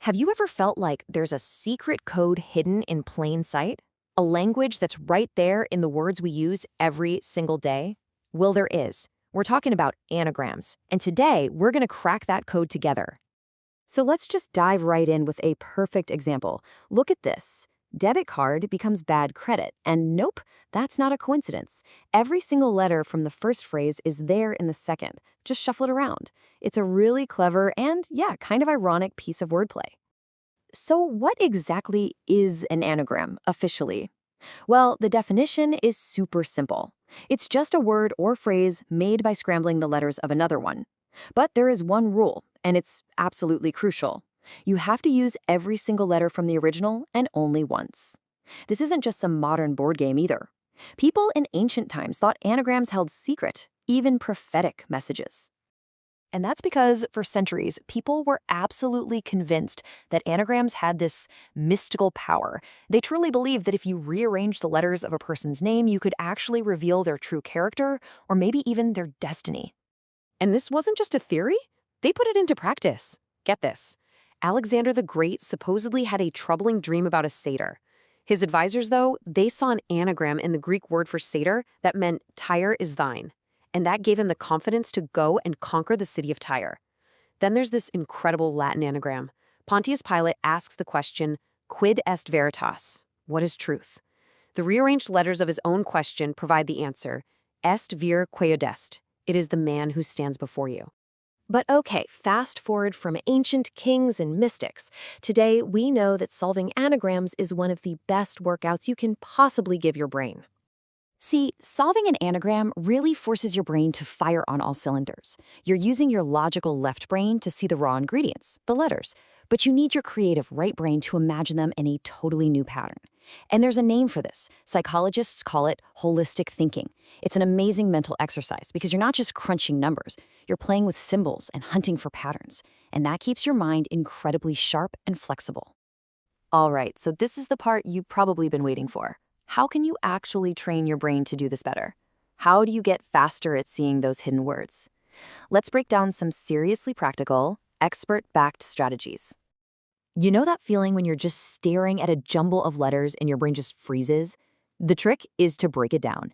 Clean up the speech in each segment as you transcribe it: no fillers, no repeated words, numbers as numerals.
Have you ever felt like there's a secret code hidden in plain sight? A language that's right there in the words we use every single day? Well, there is. We're talking about anagrams, and today we're going to crack that code together. So let's just dive right in with a perfect example. Look at this. Debit card becomes bad credit, and nope, that's not a coincidence. Every single letter from the first phrase is there in the second. Just shuffle it around. It's a really clever and, yeah, kind of ironic piece of wordplay. So what exactly is an anagram, officially? Well, the definition is super simple. It's just a word or phrase made by scrambling the letters of another one. But there is one rule, and it's absolutely crucial. You have to use every single letter from the original and only once. This isn't just some modern board game either. People in ancient times thought anagrams held secret, even prophetic messages. And that's because, for centuries, people were absolutely convinced that anagrams had this mystical power. They truly believed that if you rearranged the letters of a person's name, you could actually reveal their true character, or maybe even their destiny. And this wasn't just a theory. They put it into practice. Get this. Alexander the Great supposedly had a troubling dream about a satyr. His advisors, though, they saw an anagram in the Greek word for satyr that meant Tyre is thine. And that gave him the confidence to go and conquer the city of Tyre. Then there's this incredible Latin anagram. Pontius Pilate asks the question, quid est veritas? What is truth? The rearranged letters of his own question provide the answer, est vir quae odest. It is the man who stands before you. But okay, fast forward from ancient kings and mystics. Today, we know that solving anagrams is one of the best workouts you can possibly give your brain. See, solving an anagram really forces your brain to fire on all cylinders. You're using your logical left brain to see the raw ingredients, the letters, but you need your creative right brain to imagine them in a totally new pattern. And there's a name for this. Psychologists call it holistic thinking. It's an amazing mental exercise because you're not just crunching numbers, you're playing with symbols and hunting for patterns, and that keeps your mind incredibly sharp and flexible. All right, so this is the part you've probably been waiting for. How can you actually train your brain to do this better? How do you get faster at seeing those hidden words? Let's break down some seriously practical, expert-backed strategies. You know that feeling when you're just staring at a jumble of letters and your brain just freezes? The trick is to break it down.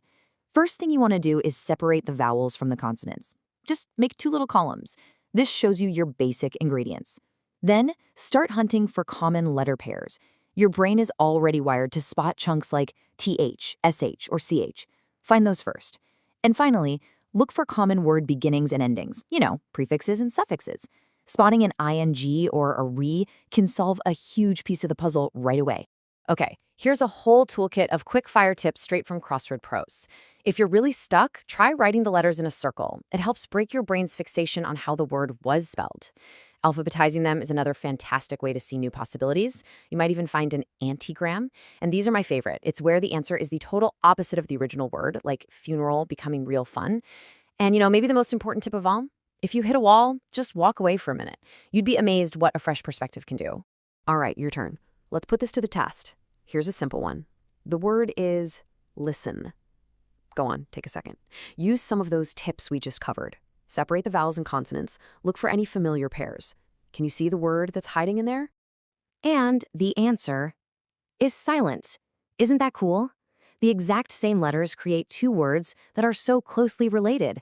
First thing you want to do is separate the vowels from the consonants. Just make two little columns. This shows you your basic ingredients. Then start hunting for common letter pairs. Your brain is already wired to spot chunks like TH, SH, or CH. Find those first. And finally, look for common word beginnings and endings, prefixes and suffixes. Spotting an ing or a re can solve a huge piece of the puzzle right away. Okay, here's a whole toolkit of quick-fire tips straight from Crossword Pros. If you're really stuck, try writing the letters in a circle. It helps break your brain's fixation on how the word was spelled. Alphabetizing them is another fantastic way to see new possibilities. You might even find an antigram, and these are my favorite. It's where the answer is the total opposite of the original word, like funeral becoming real fun. And maybe the most important tip of all, if you hit a wall, just walk away for a minute. You'd be amazed what a fresh perspective can do. All right, your turn. Let's put this to the test. Here's a simple one. The word is listen. Go on, take a second. Use some of those tips we just covered. Separate the vowels and consonants. Look for any familiar pairs. Can you see the word that's hiding in there? And the answer is silent. Isn't that cool? The exact same letters create two words that are so closely related.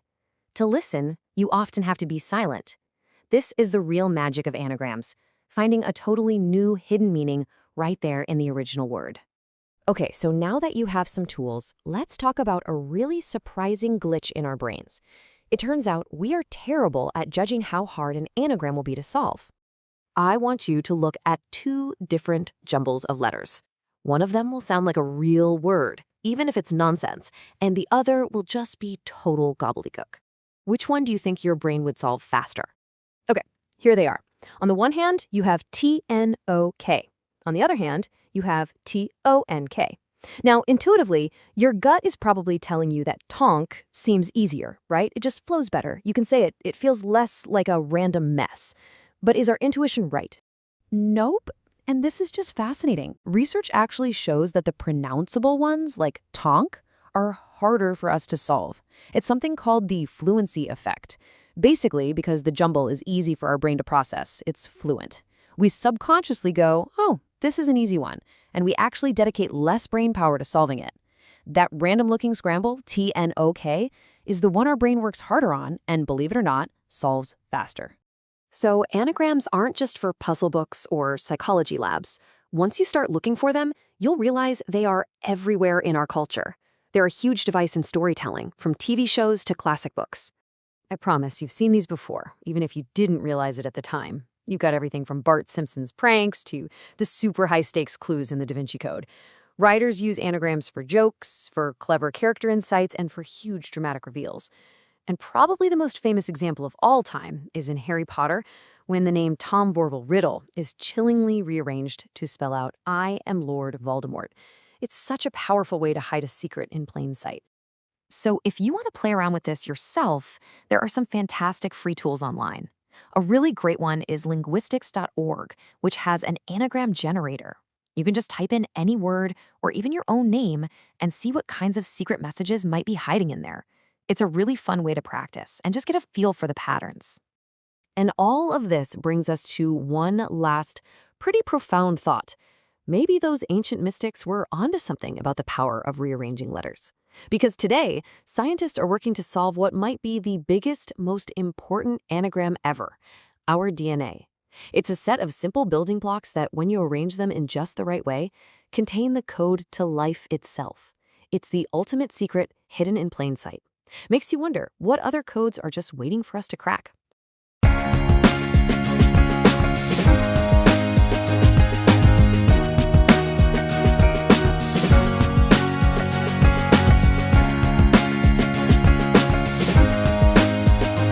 To listen, you often have to be silent. This is the real magic of anagrams, finding a totally new hidden meaning right there in the original word. Okay, so now that you have some tools, let's talk about a really surprising glitch in our brains. It turns out we are terrible at judging how hard an anagram will be to solve. I want you to look at two different jumbles of letters. One of them will sound like a real word, even if it's nonsense, and the other will just be total gobbledygook. Which one do you think your brain would solve faster? Okay, here they are. On the one hand, you have T-N-O-K. On the other hand, you have T-O-N-K. Now, intuitively, your gut is probably telling you that tonk seems easier, right? It just flows better. You can say it. It feels less like a random mess. But is our intuition right? Nope. And this is just fascinating. Research actually shows that the pronounceable ones, like tonk, are harder for us to solve. It's something called the fluency effect. Basically, because the jumble is easy for our brain to process, it's fluent. we subconsciously go, oh, this is an easy one, and we actually dedicate less brain power to solving it. That random-looking scramble, TNOK, is the one our brain works harder on and, believe it or not, solves faster. So anagrams aren't just for puzzle books or psychology labs. Once you start looking for them, you'll realize they are everywhere in our culture. They're a huge device in storytelling, from TV shows to classic books. I promise you've seen these before, even if you didn't realize it at the time. You've got everything from Bart Simpson's pranks to the super high-stakes clues in the Da Vinci Code. Writers use anagrams for jokes, for clever character insights, and for huge dramatic reveals. And probably the most famous example of all time is in Harry Potter, when the name Tom Vorval Riddle is chillingly rearranged to spell out, I am Lord Voldemort. It's such a powerful way to hide a secret in plain sight. So if you want to play around with this yourself, there are some fantastic free tools online. A really great one is linguistics.org, which has an anagram generator. You can just type in any word or even your own name and see what kinds of secret messages might be hiding in there. It's a really fun way to practice and just get a feel for the patterns. And all of this brings us to one last, pretty profound thought. Maybe those ancient mystics were onto something about the power of rearranging letters. Because today, scientists are working to solve what might be the biggest, most important anagram ever, our DNA. It's a set of simple building blocks that, when you arrange them in just the right way, contain the code to life itself. It's the ultimate secret hidden in plain sight. Makes you wonder, what other codes are just waiting for us to crack?